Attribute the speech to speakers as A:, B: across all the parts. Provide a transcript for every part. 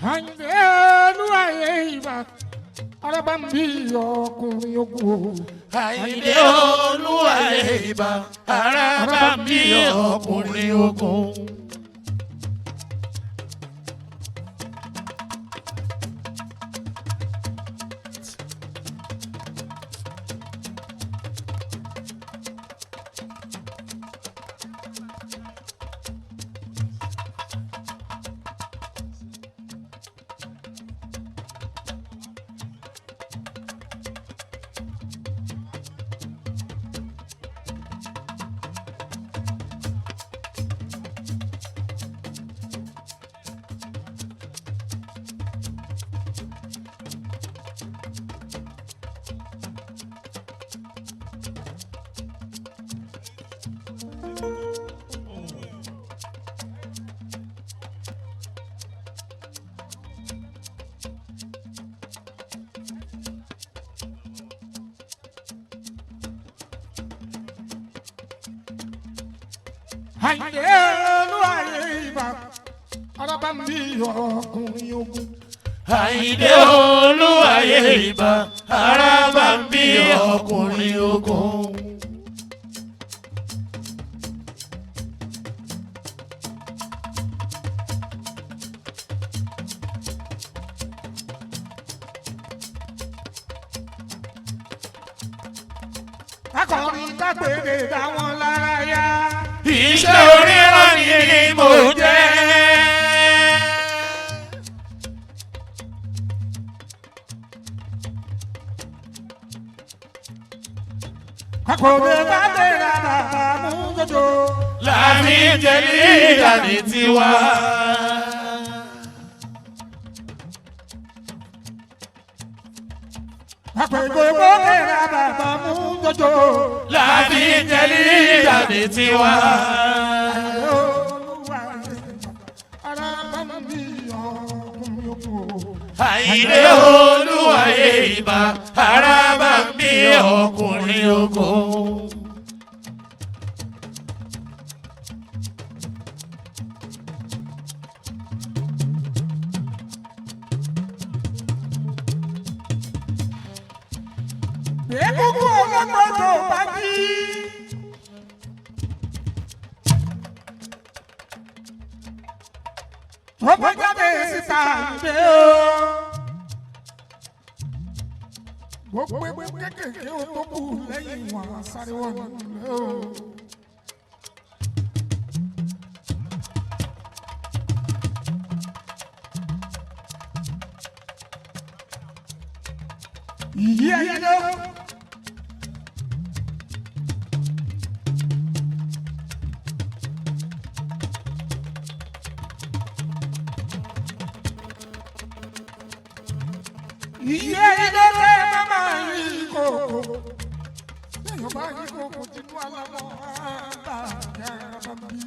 A: Àyìndé olúwayé ìbà araba ń bí ọkùnrin ogun.
B: Àyìndé olúwayé ìbà araba ń bí ọkùnrin ogun.
A: Àyìndé olúwayé ìbà araba ń bí ọkùnrin ogun.
B: Àyìndé olúwayé ìbà araba ń bí ọkùnrin ogun.
A: Akọrin kápẹ́rẹ́ dáwọn lára yá.
B: Iṣẹ́ oríran ni mo jẹ́.
A: Akọrin kápẹ́rẹ́ bàbá mú jọjọ.
B: Láàmì jẹ́lí ìdàní tiwa.
A: Akọrin kápẹ́rẹ́ bàbá mú jọjọ.
B: Láàmì jẹ́lí ìdàní tiwa. Àyìndé olúwayé ìbà araba ń bí ọkùnrin ogun.
A: Egungun ọlọ́gbọ́dọ̀ bá jí. Wọ́n jáde síta ìdè o. Gbogbo egbò kékèké o tó kù lẹ́yìn wọn sáré wọn nílé o. Ìyí ẹyẹ lọ. Iye ilé tẹ mama yìí kòkó, lẹ́yìn ọba yìí kòkó tinú alamọ àgbà yàrá bí.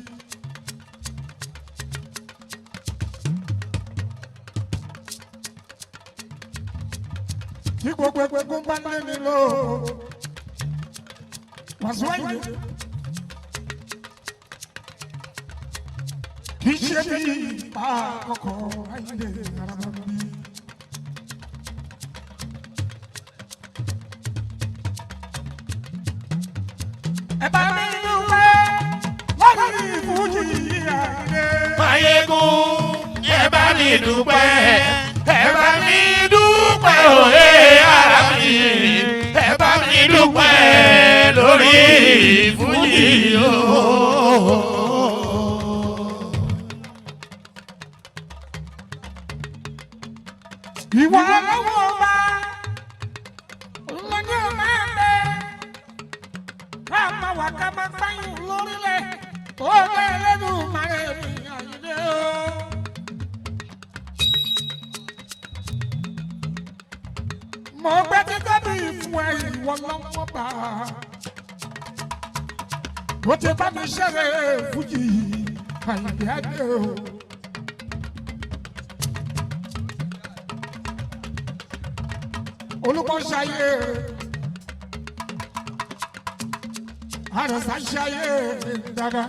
A: Kí gbogbo egungun bá lé mi lọ, wàásù wáyé. Kì í ṣe bí ipa àkọ́kọ́ ayé yàrá bí. Ẹ bá mi dúpẹ́ lórí ìfújì Àyìndé.
B: Máyégún ẹ bá mi dúpẹ́, ẹ bá mi dúpẹ́ òye ara mi, ẹ bá mi dúpẹ́ lórí ìfújì o.
A: Ìwọ lọ́wọ́ bá lọ́jọ́ máa bẹ ká máa wà ká máa gbáyìn lórílẹ̀ ó lé lẹ́dùn máa rẹ̀ mí Àyìndé o. Mo gbé títọ́ bí fún ẹ ìwọ lọ́wọ́ bá ó ti bá mi ṣeré fújì Àyìndé Adé o. Olùkọ́ ṣayé àrẹ̀sà ṣayé dáadáa.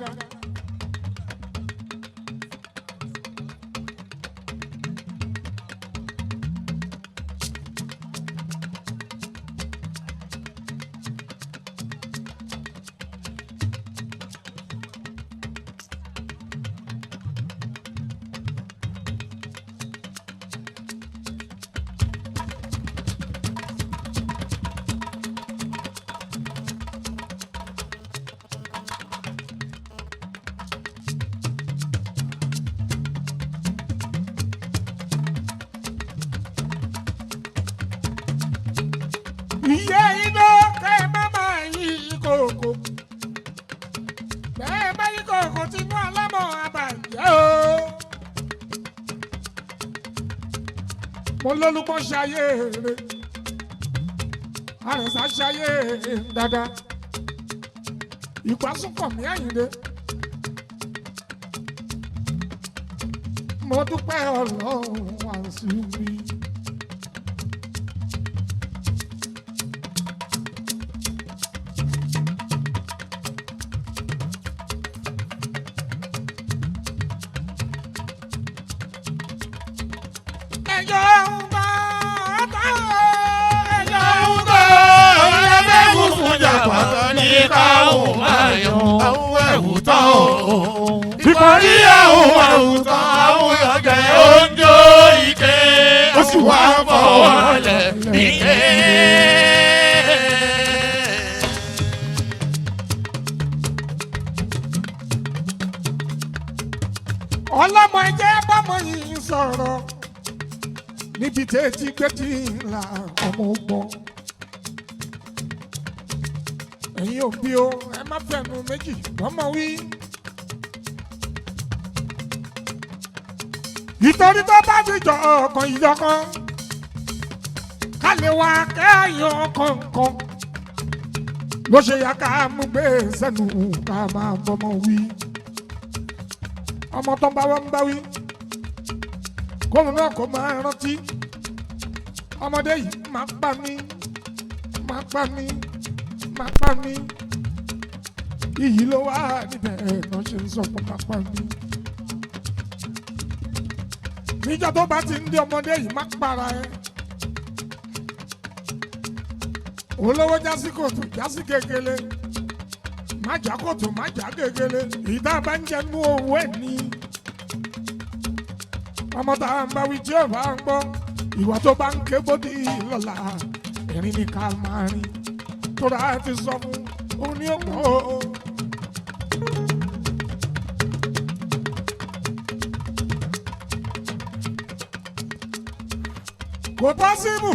A: olólùkọ́ ṣayé rẹ̀ àrẹ̀sà ṣayé dáadáa ìpàsùnkànmí Àyìndé mo dúpẹ́ Ọlọ́run àṣìwí.
B: Ìkọ̀rí àwọn àwùtán àwọn ọ̀gẹ̀ oúnjẹ ike ó sì wá fọwọ́ lẹ̀ nílé.
A: Ọlọ́mọ ẹ̀jẹ̀ bámọ yìí sọ̀rọ̀ níbi tẹ́tí gbẹ́tì ńlá ọmọ ogbọ́n. Ẹ̀yin òbí o ẹ má fẹnu méjì bọ́mọ wí. Ìtorí tó bá ti jọ ọkàn ìjọkan ká lè wá kẹ́yàn kọ̀ọ̀kan ló ṣe yá ká mú gbé sẹ́nu ká máa bọ́mọ wí. Ọmọ tó ń bá wọn ń bá wí kóun náà kó máa rántí ọmọdé yìí máa pa mí máa pa mí máa pa mí iyì ló wà níbẹ̀ náà ṣe ń sọ pé máa pa mí. Níjọ́ tó bá ti ń dé ọmọdé yìí má para ẹ. Olówó jásí kòtò jásí gegele. Má já kòtò má já gegele. Ìdá bá ń jẹnu owó ẹ̀ ní. Ọmọ tá a ń bá wí tí ò bá ń gbọ́. Ìwà tó bá ń ké bódì lọ́la. Ẹ̀rín ni ká máa rìn. Tóra ti sọ fún òun ní òpó. Kò pọ́sibù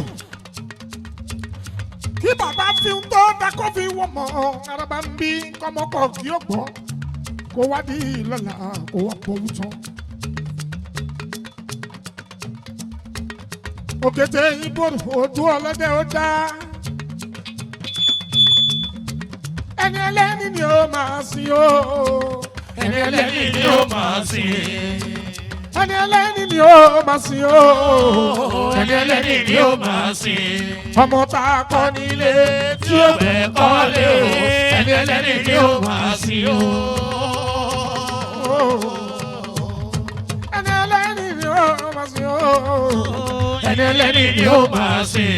A: kí bàbá fi ń tó dákọ́ fi wọ́n mọ́ araba ń bí kọ́mọkọ̀ kí ó gbọ́ kó wá di lọ́la kó wá pọ̀ wútọ́. Òkété ìbòrò ojú ọlọ́dẹ ó dá ẹni ẹlẹ́ni ni ó máa sìn ó
B: ẹni ẹlẹ́ni ni ó máa sìn.
A: Ẹni ẹlẹ́ni ni ó máa sìn ó.
B: Ẹni ẹlẹ́ni ni ó máa sìn.
A: Ọmọ tá a kọ́ nílé
B: tí ó bẹ̀ kọ́lé o. Ẹni ẹlẹ́ni ni ó máa sìn o.
A: Ẹni ẹlẹ́ni ni ó máa sìn ó.
B: Ẹni ẹlẹ́ni ni ó máa sìn.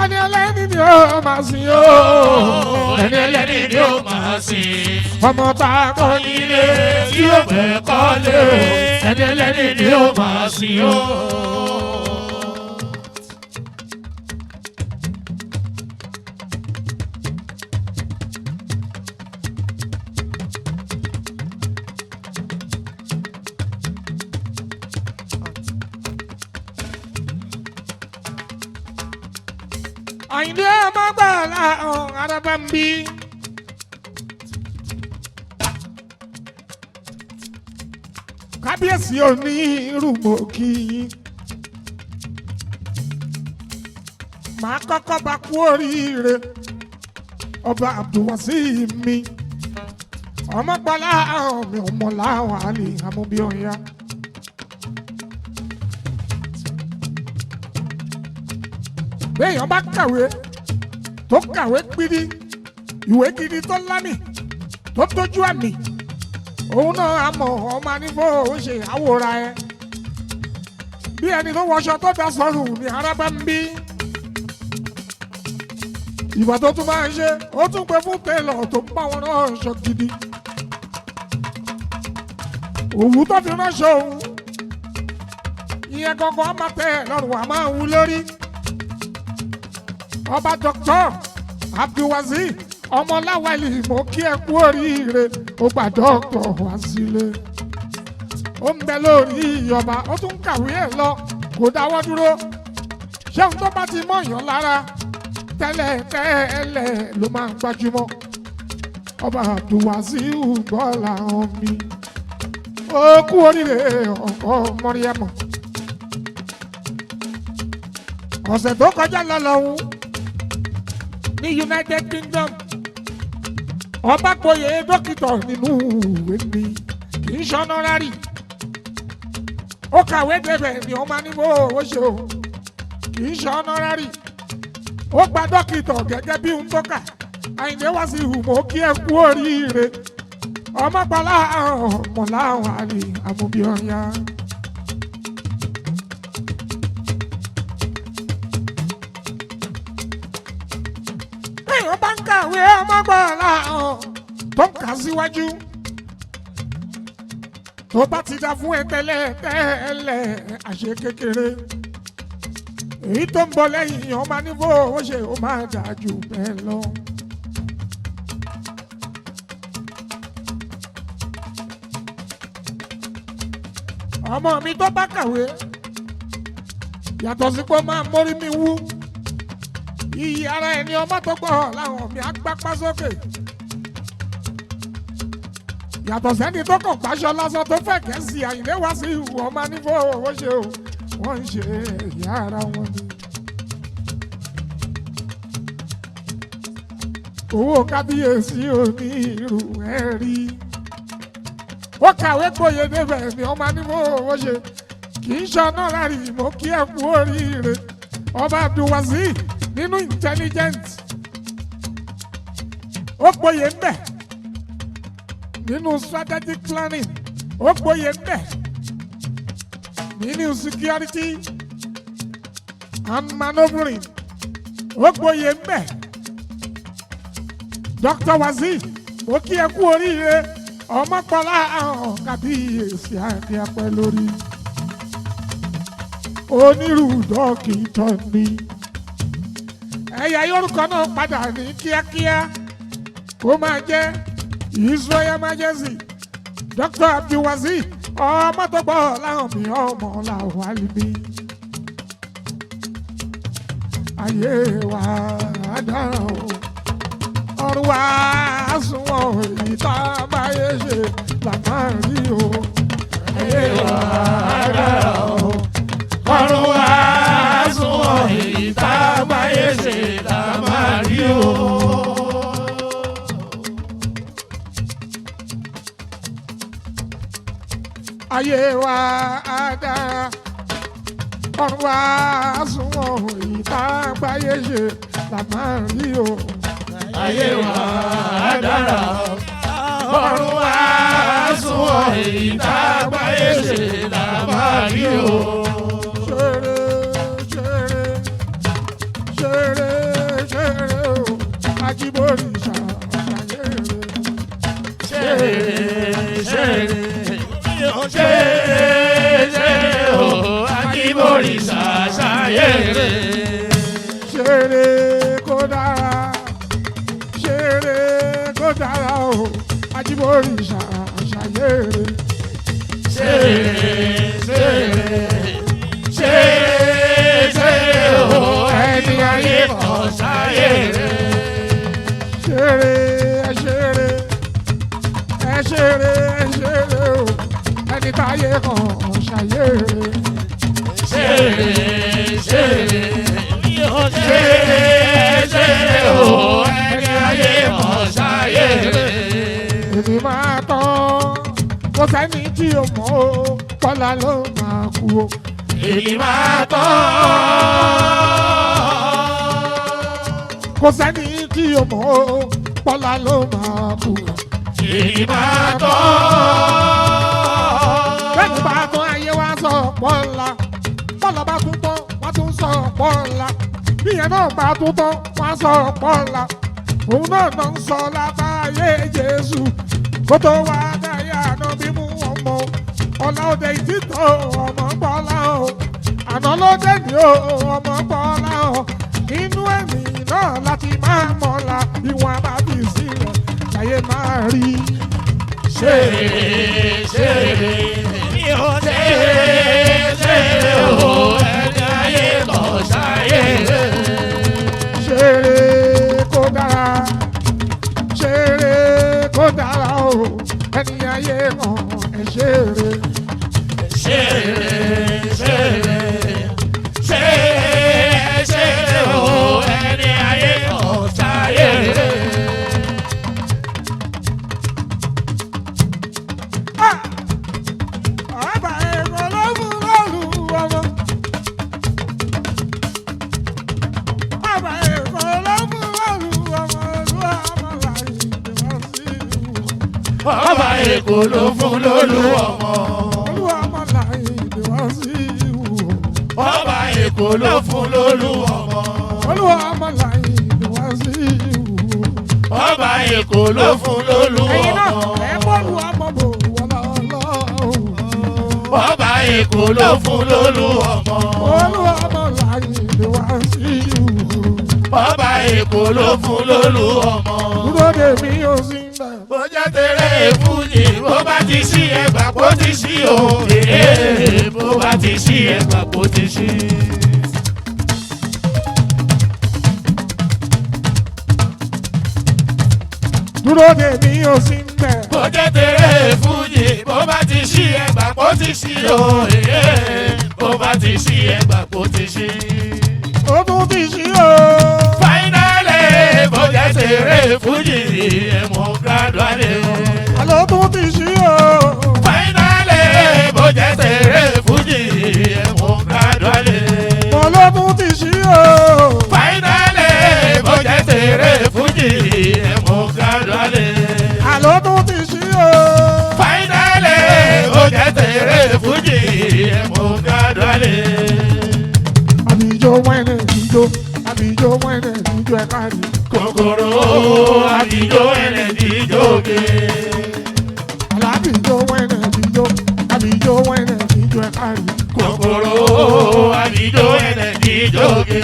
A: Ẹni ẹlẹ́ni ni ó máa sìn ó.
B: Ẹni ẹlẹ́ni ni ó máa sìn.
A: Ọmọ tá a kọ́ nílé
B: tí ó bẹ̀ kọ́lé o. Ẹni ẹlẹ́ni ni ó máa sìn o.
A: Àyìndé ọmọ gbàlà araba ń bí. Kábíyèsí òní rúmọ̀ kí yín. Màá kọ́kọ́ bá kú oríire ọba Abdulwasi mi. Ọmọ gbàlà mi ọmọ láwọn àlè amúbíọ̀yà. Béèyàn bá kàwé tó kàwé gidi ìwé gidi tó lámì tó tójú àmì òun náà á mọ̀ ọmọ anífó ó ṣe àwòrán ẹ bí ẹni tó wọṣọ tó dá sọrùn ní araba ń bí. Ìwà tó tún máa ń ṣe ó tún pé fún télọ̀ tó ń bá wọn ránṣọ gidi. Òwú tó fi ránṣọ òun ìyẹn gangan á máa tẹ ẹ lọ́rùn á máa wú lórí. Ọba Dr. Abdulwasi Ọmọláwálì mo kí ẹ kú oríire ó gba dọ́kítọ̀ wá sílé. Ó ń bẹ lórí ọba ó tún kàwé ẹ̀ lọ kò dáwọ́ dúró. Ṣé ohun tó bá ti mọ̀yàn lára tẹ́lẹ̀ tẹ́lẹ̀ ló máa ń gbajúmọ̀. Ọba Abdulwasi gbọ́ làwọn mi. Ó kú oríire ọkọ Mọ́ríyámọ̀. ọ̀sẹ̀ tó kọjá lọ lọ́hùn ní United Kingdom ọba gboyè dókítà nínú ìwé mi kì í ṣọnọ́rárì ó kàwé débẹ̀ ni ọmọ níbo owó ṣe o kì í ṣọnọ́rárì ó gba dókítà gẹ́gẹ́ bí ohun tó kà Àyìndé Wàsíù mo kí ẹ kú oríire ọmọ pàlà ọmọlá àlè àmúbíọ́yá. èèyàn bá ń kàwé ọmọ pàlà tó ń kà síwájú tó bá ti dá fún ẹ tẹ́lẹ̀ àṣẹ kékeré èyí tó ń bọ̀ lẹ́yìn ọmọ níbo ó ṣe ó máa dà jù bẹ́ẹ̀ lọ. ọmọ mi tó bá kàwé yàtọ̀ sí pé ó máa mórí mi wú iyì ara ẹni ọmọ tó gbọ́ làwọn mi á gbápá sókè yàtọ̀ sẹ́ni tó kàn gbàṣọ lásán tó fẹ́ kẹ́sì Àyìndé Wàsíù ọmọ níbo owó ṣe o wọ́n ń ṣe ẹ̀yà ara wọn ni. owó kábíyèsí òní irú ẹ̀ rí ó kàwé gboyè débẹ̀ ni ọmọ níbo owó ṣe kì í ṣọnà lárí mo kí ẹ kú oríire ọba Abdulwazir nínú intelligent ó gboyè ń bẹ̀ nínú strategic planning ó gboyè ń bẹ̀ nínú security and manoeuvring ó gboyè ń bẹ̀ Dr. Wazir mo kí ẹ kú oríire ọmọ pọlá àwọn kábíyèsí àti apẹ lórí onírú dókítà ni ẹ̀yà Yorùbá náà padà ní kíákíá kó máa jẹ́ His Royal Majesty Dr. Abdulwazir ọmọ tó gbọ́ láwọn mi ọmọ làwọn àlùmí ayé wa dára o ọ̀run wa sunwọ̀n ìta báyé ṣe là máa rí o ayé wa dára o
B: ọ̀run wa sunwọ̀n ìta báyé ṣe là máa rí o.
A: ayé wa dára ọ̀run wa sunwọ̀n ìta báyé ṣe là máa rí o.
B: ayé wa dára ọ̀run wa sunwọ̀n ìta báyé ṣe là máa rí o.
A: ṣeré o Ajíbórí ṣàyẹ̀rẹ̀.
B: ṣeré o Ajíbórí ṣàyẹ̀rẹ̀.
A: ṣeré kó dára ṣeré kó dára o Ajíbórí ṣàyẹ̀rẹ̀.
B: ṣeré o ẹni ayé kan ṣàyẹ̀rẹ̀.
A: ṣeré o ẹni táyé kan ṣàyẹ̀rẹ̀.
B: ṣeré o ẹni ayé kan ṣàyẹ̀rẹ̀.
A: èmi máa tán kò sẹ́ni tí o mọ̀ o Kọ́lá ló máa kú o.
B: èmi máa tán.
A: kò sẹ́ni tí o mọ̀ o Kọ́lá ló máa kú o.
B: èmi máa tán.
A: bẹ́ẹ̀ni bá tán ayé wa sọ Kọ́lá Kọ́lá bá tún tán wá tún sọ Kọ́lá bíyẹn náà bá tún tán wá sọ Kọ́lá òun náà ń sọ látàyè Jésù kó tó wá dáyà náà bí mú ọmọ ọ̀la òde ìtìtò ọmọ Bọ́lá o àná ló dé ní o ọmọ Bọ́lá o nínú ẹ̀mí náà láti máa mọ̀la ìwọ̀n àbábí sílẹ̀ láyé máa rí.
B: ṣeré o ẹni ayé kan ṣàyẹ̀rẹ̀.
A: ṣeré kó dára o ẹni ayé kan ẹ̀ ṣeré.
B: ṣeré ọba Èkó ló fún lólú ọmọ.
A: Olúwa ọmọ Láìdé Wàsíù.
B: Ọba Èkó ló fún lólú ọmọ.
A: Olúwa ọmọ Láìdé Wàsíù.
B: Ọba Èkó ló fún lólú
A: ẹ̀yin náà
B: ọmọ.
A: ẹ bọ́ọ̀lù ọmọ bò wọ́n lọ́wọ́.
B: Ọba Èkó ló fún lólú ọmọ.
A: Olúwa ọmọ Láìdé Wàsíù.
B: Ọba Èkó ló fún lólú ọmọ.
A: Dúró dè mí ó sì ń bẹ̀.
B: Bó jẹ́ tẹ̀lé fújì, bó bá ti sí ẹgbà kó ti sí o. Bó bá ti sí ẹgbà kó ti sí.
A: Dúró dè mí ó sì ń bẹ̀.
B: Bó jẹ́ tẹ̀lé fújì, bó bá ti sí ẹgbà kó ti sí o. Bó bá ti sí ẹgbà kó ti sí.
A: Ó tún ti ṣí o.
B: Finally, bó jẹ́ tẹ̀lé fújì, ẹ̀mọ́ graduate.
A: Àlọ́ tún ti ṣí o.
B: Finally, bó jẹ́ tẹ̀lé fújì, ẹ̀mọ́ graduate.
A: Mo ló tún ti ṣí o.
B: Finally, bó jẹ́ tẹ̀lé fújì, ẹ̀mọ́ graduate.
A: Àlọ́ tún ti ṣí o.
B: Finally, bó jẹ́ tẹ̀lé fújì, ẹ̀mọ́ graduate.
A: Àbíjó wẹ́nẹ̀ ìjó, àbíjó wẹ́nẹ̀ ìjó ẹ̀ka rí.
B: Kòkòrò àbíjó ẹlẹ́dì jóge.
A: Àlábìjó wẹ́nẹ̀ ìjó, àbíjó wẹ́nẹ̀ ìjó ẹ̀ka rí.
B: Kòkòrò àbíjó ẹlẹ́dì jóge.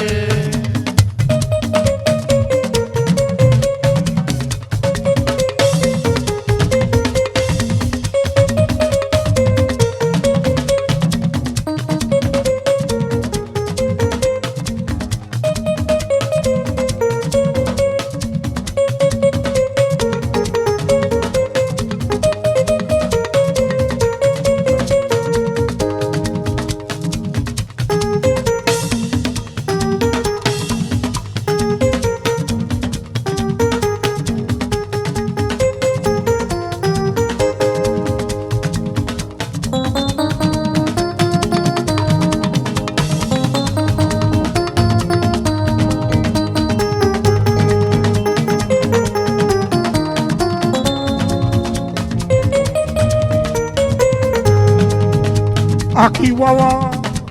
A: Àkìwọ́wọ́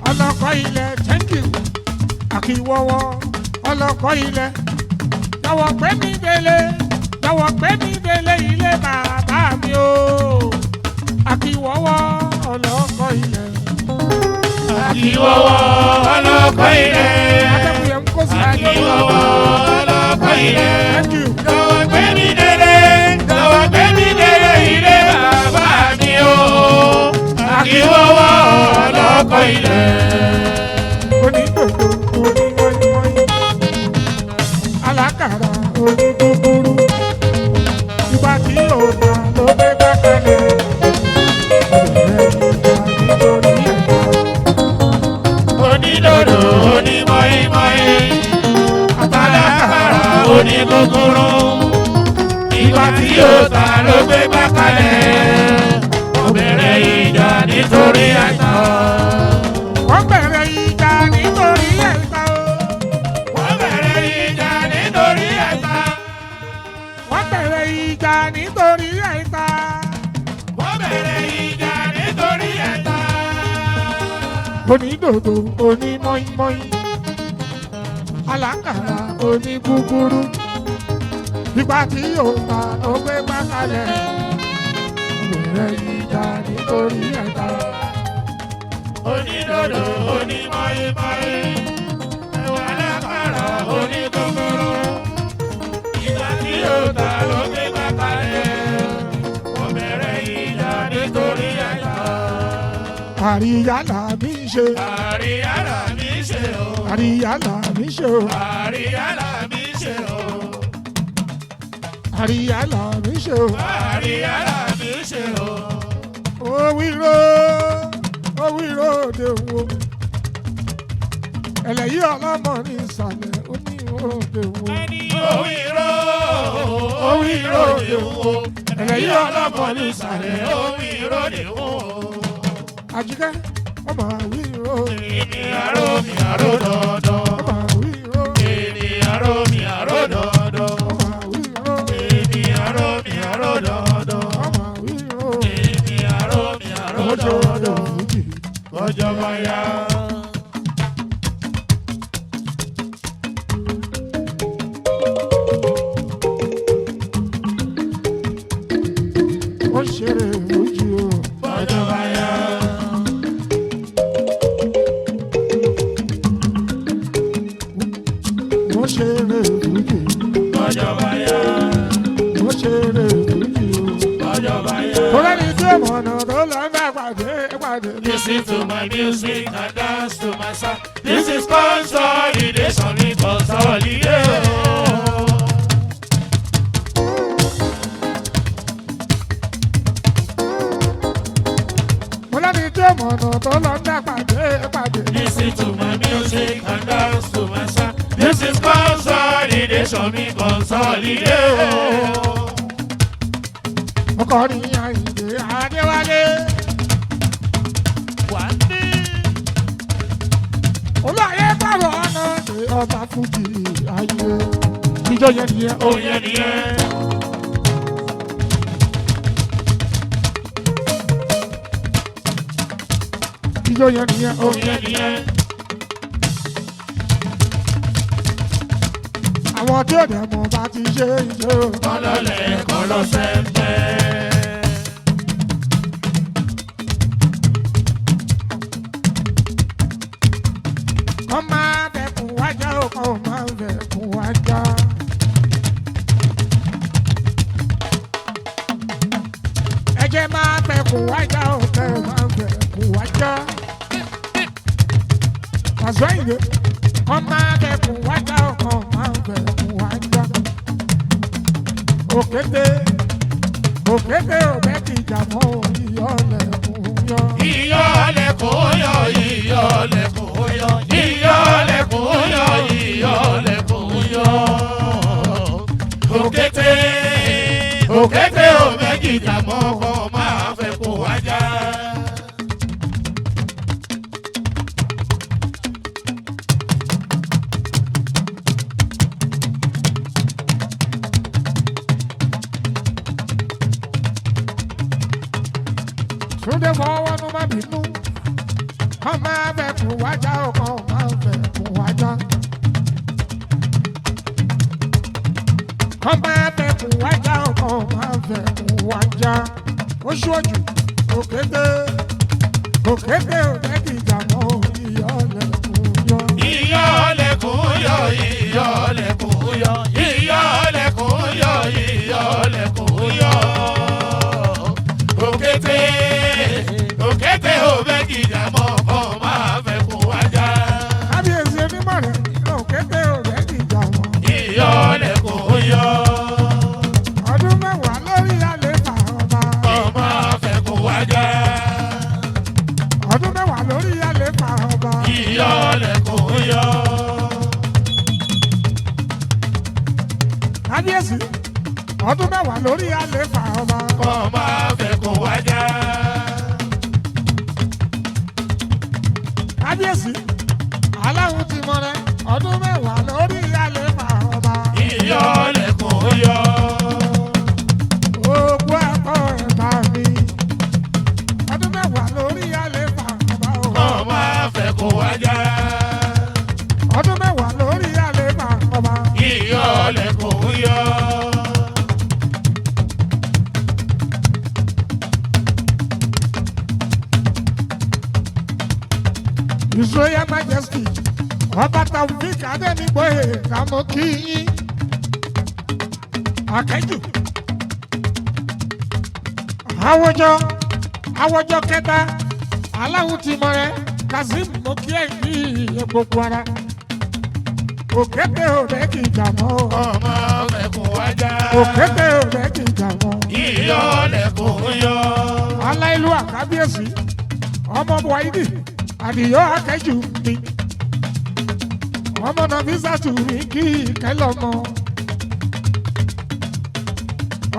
A: ọlọ́kọ̀ ilẹ̀ thank you. Àkìwọ́wọ́ ọlọ́kọ̀ ilẹ̀. Jọ̀wọ́ gbé mi délé, jọ̀wọ́ gbé mi délé ilé bàbá mi o. Àkìwọ́wọ́ ọlọ́kọ̀ ilẹ̀.
B: Àkìwọ́wọ́ ọlọ́kọ̀ ilẹ̀.
A: Akẹ́kọ̀ọ́ yẹn ń kó sí àjọ.
B: Àkìwọ́wọ́ ọlọ́kọ̀ ilẹ̀.
A: Thank you.
B: Jọ̀wọ́ gbé mi délé, jọ̀wọ́ gbé mi délé ilé bàbá mi o. Àkìwọ́wọ́ ọlọ́kọ̀ ilẹ̀.
A: Onídòdó onímọ̀ọ́mọ́ọ́. Alákàrà onígbúgbúrú. Ìgbà tí yóò ta ló gbé gbàkalẹ̀. Nítorí ẹ̀ka.
B: Onídòdó onímọ̀ọ́mọ́ọ́. Alákàrà onígbúgbúrú. Ìgbà tí yóò ta ló gbé gbàkalẹ̀. Ó bẹ̀rẹ̀ ìjà nítorí àìsàn.
A: Wọ́n bẹ̀rẹ̀ ìjà nítorí ẹ̀ka o.
B: Wọ́n bẹ̀rẹ̀ ìjà nítorí ẹ̀ta.
A: Wọ́n bẹ̀rẹ̀ ìjà nítorí ẹ̀ka.
B: Wọ́n bẹ̀rẹ̀ ìjà nítorí ẹ̀ta.
A: Onídòdó onímọ̀ọ́mọ́ọ́. Alákàrà onígbúgbúrú. Ìgbà tí yóò ta ló gbé gbàkalẹ̀. Bẹ̀rẹ̀ ìjà nítorí ẹ̀ka.
B: Onídòdó onímọ̀ọ́mọ́ọ́. Ẹ̀wà lákàrà onígbúgbúrú. Ìgbà tí yóò ta ló gbé gbàkalẹ̀. Wọ́n bẹ̀rẹ̀ ìjà nítorí ẹ̀ta.
A: Àríyá là mí ṣe.
B: Àríyá là mí ṣe o.
A: Àríyá là mí ṣe o.
B: Àríyá là mí ṣe o.
A: Àríyá là mí ṣe o.
B: Àríyá là mí ṣe o.
A: Owíró òde wo. Ẹlẹ́yìí ọlọ́mọ ní ìsàlẹ̀ ó ní òde wo.
B: Owíró òde wo. Ẹlẹ́yìí ọlọ́mọ ní ìsàlẹ̀ owíró òde wo.
A: Àjíkẹ́ ọmọ àwíró.
B: Ènìyàn ró mi àró dandan.
A: Ọmọ àwíró.
B: Ènìyàn ró mi àró dandan.
A: Ọmọ àwíró.
B: Ènìyàn ró mi àró dandan.
A: Ọmọ ṣeré fújì.
B: Ọjọ́ bá yá.
A: Ó ṣeré fújì o.
B: Ọjọ́ bá yá.
A: Tọ́lá ní tí ọmọ náà tó lọ ń bá pàdé.
B: Listen to my music and dance to my song. This is consolidation, we consolidate.
A: Tọ́lá ní tí ọmọ náà tó lọ ń bá pàdé.
B: Listen to my music and dance to my song. This is consolidation, we consolidate.
A: Ọkọ ní Àyìndé Adéwálé. Olúwayé pàrọ̀ ọ̀nà ṣe ọba fújì ayé. Ìjọ yẹn nìyẹn.
B: Ó yẹ nìyẹn.
A: Ìjọ yẹn nìyẹn.
B: Ó yẹ nìyẹn.
A: Àwọn tí ò dẹ̀ mọ̀ bá ti ṣe ìṣe.
B: Kọ́lọ́lẹ̀ kọ́lọ́sẹ̀ pẹ́.
A: Kọ́ máa bẹ̀kùn wájà ó kọ́ máa bẹ̀kùn wájà. Ẹ̀jẹ̀ máa bẹ̀kùn wájà ó kẹ́ máa bẹ̀kùn wájà. Pàṣẹ ìdè. Kọ́ máa bẹ̀kùn wájà ó kọ́ máa bẹ̀kùn wájà. Òkété òkété òbẹ́ ti jà mọ́ ìyọ́lẹ̀kùn yọ.
B: Ìyọ́lẹ̀kùn yọ, ìyọ́lẹ̀kùn yọ, ìyọ́lẹ̀kùn yọ, ìyọ́lẹ̀kùn yọ. Òkété òkété òbẹ́jì jà mọ́ kọ́ máa fẹ́ kó wájà.
A: Túndé fọwọ́ ló má bínú. Kọ́ máa bẹ̀kùn wájà ó kọ́ máa bẹ̀kùn wájà. Kọ́ máa bẹ̀kùn wájà ó kọ́ máa bẹ̀kùn wájà. Ó ṣojú òkété òkété òbẹ́kì ìjà mọ́ ìyọ́lẹ̀kùn yọ.
B: Ìyọ́lẹ̀kùn yọ, ìyọ́lẹ̀kùn yọ, ìyọ́lẹ̀kùn yọ, ìyọ́lẹ̀kùn yọ. Òkété òkété òbẹ́jì jà mọ́ kọ́ máa fẹ́ kó wájà.
A: Kábíyèsí onímọ̀ rẹ̀ òkété òbẹ́kì ìjà mọ́.
B: Ìyọ́lẹ̀kùn yọ.
A: Ọdún mẹ́wàá lórí àléfà ọba.
B: Kọ́ máa fẹ́ kó wájà.
A: Ọdún mẹ́wàá lórí àléfà ọba.
B: Ìyọ́lẹ̀kùn yọ.
A: Kábíyèsí ọdún mẹ́wàá lórí àléfà ọba.
B: Kọ́ máa fẹ́ kó wájà.
A: Kábíyèsí aláwo ti mọ rẹ ọdún mẹ́wàá lórí àléfà ọba.
B: Ìyọ́lẹ̀kùn yọ.
A: Ogún ẹ̀kọ́ ẹ̀bà mi ọdún mẹ́wàá lórí àléfà ọba.
B: Kọ́ máa fẹ́ kó wájà.
A: Ọdún mẹ́wàá lórí àléfà ọba.
B: Ìyọ́lẹ̀kùn yọ.
A: His Royal Majesty ọba Taofik Adénígbòye kàmú kí yín. Akẹ́jù àwọjọ kẹta aláwo ti mọ rẹ Kazeem mo kí ẹ ní gbogbo ara. Òkété òbẹ́kì ìjà mọ́.
B: Kọ́ máa fẹ́ kó wájà.
A: Òkété òbẹ́kì ìjà mọ́.
B: Ìyọ́lẹ̀kùn yọ.
A: Aláìlú àkábíyèsí ọmọ Buhari àdìyọ Akẹ́jù mi. Ọmọ náà fíṣà tù mí kí ìkẹlọmọ.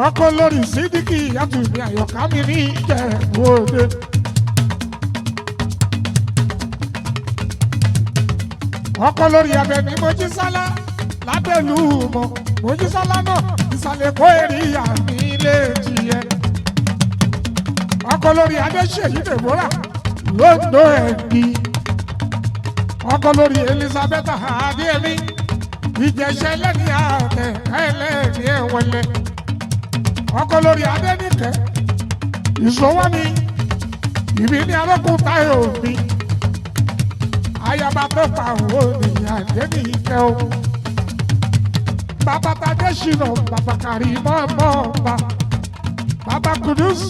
A: Ọkọ lórí Sídíkì ìyàtù mi àyọ̀ká mi ní Ìjẹ̀bú Òde. Ọkọ lórí Abẹ́ní Mojísọ́lá lábẹ́lú mọ́. Mojísọ́lá náà ìsàlẹ̀ kó èrìyà mi létí ẹ. Ọkọ lórí Adéṣèyí Dèbórà lóńdó ẹ̀gbí. Ọkọ lórí Elizabeth Adéyẹmí Ìjẹ̀ṣẹ̀ lẹ́ni àtẹ ẹlẹ́ni ẹ̀wẹ̀lẹ̀. Ọkọ lórí Adéníkẹ́ ìṣòwò mi ìbí ní alókùn táyọ̀ mi. Ayaba tó pa òwò nìyà Adéníkẹ́ o. bàbá Tadéṣínà bàbá Kàrímọ́ mọ́ọ̀ba bàbá Kudus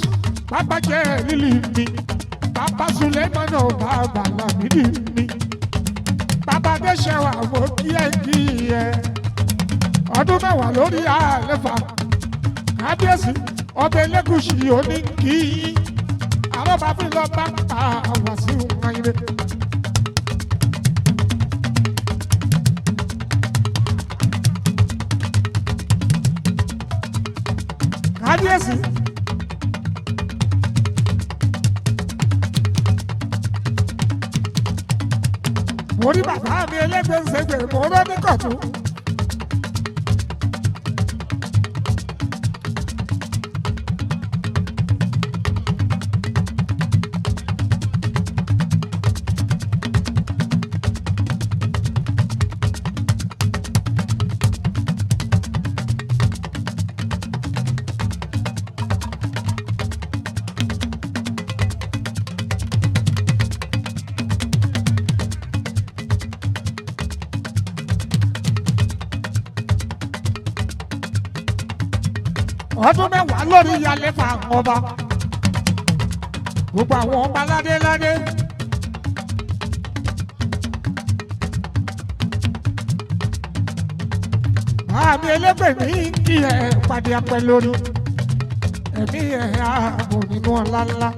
A: bàbá jẹ́ lílì mi bàbá Sulemana bàbá Lamidi mi bàbá Adéṣẹ́wà mo kí ẹ ọdún mẹ́wàá lórí àlefa kábíyèsí ọbẹ̀ Elégùṣì òní kí àwọn bàbá lọ bá pa Wàsíù Àyìndé. kábíyèsí mo rí bàbá mi elégbèsègbè mo rọ́ ní kọ̀tún. ọdún mẹ́wàá lórí àléfà àwọn ọba gbogbo àwọn ọba ládéládé àmì ẹlẹ́gbẹ̀ ní kí ẹ pàdé apẹ lórí ẹ̀mí ẹ̀ ààbò nínú ọ̀la ńlá.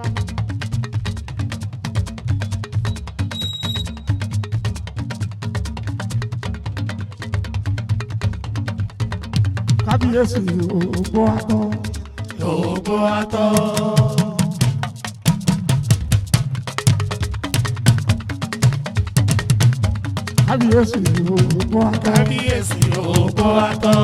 A: kábíyèsí ògbó àtọ.
B: ògbó àtọ.
A: kábíyèsí ògbó àtọ.
B: kábíyèsí ògbó àtọ.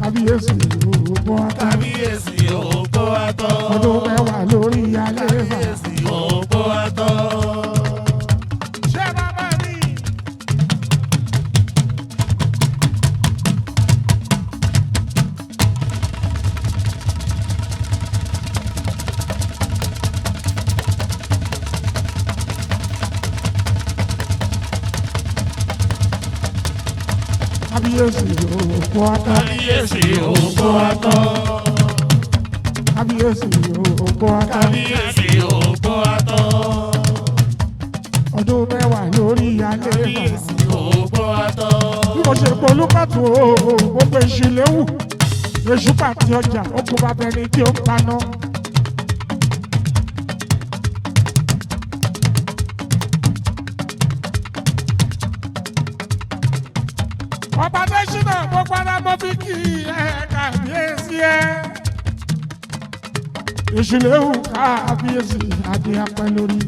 A: kábíyèsí ògbó àtọ.
B: kábíyèsí ògbó àtọ.
A: ọdún mẹ́wàá lórí àléfà.
B: kábíyèsí ògbó àtọ.
A: ṣé bàbá mi. kábíyèsí ògbó àtọ.
B: kábíyèsí ògbó àtọ.
A: kábíyèsí ògbó àtọ.
B: kábíyèsí ògbó àtọ.
A: ọdún mẹ́wàá lórí àléfà.
B: kábíyèsí ògbó àtọ.
A: bí mo ṣe polúkàtù gbogbo èṣù léwu èṣù pàtí ọjà okùn bàbá ẹni tí ó ń paná. ọba Adéṣínà mo padà mọ bí kí ẹ kábíyèsí ẹ. èṣù léwu kábíyèsí adé apẹ lórí.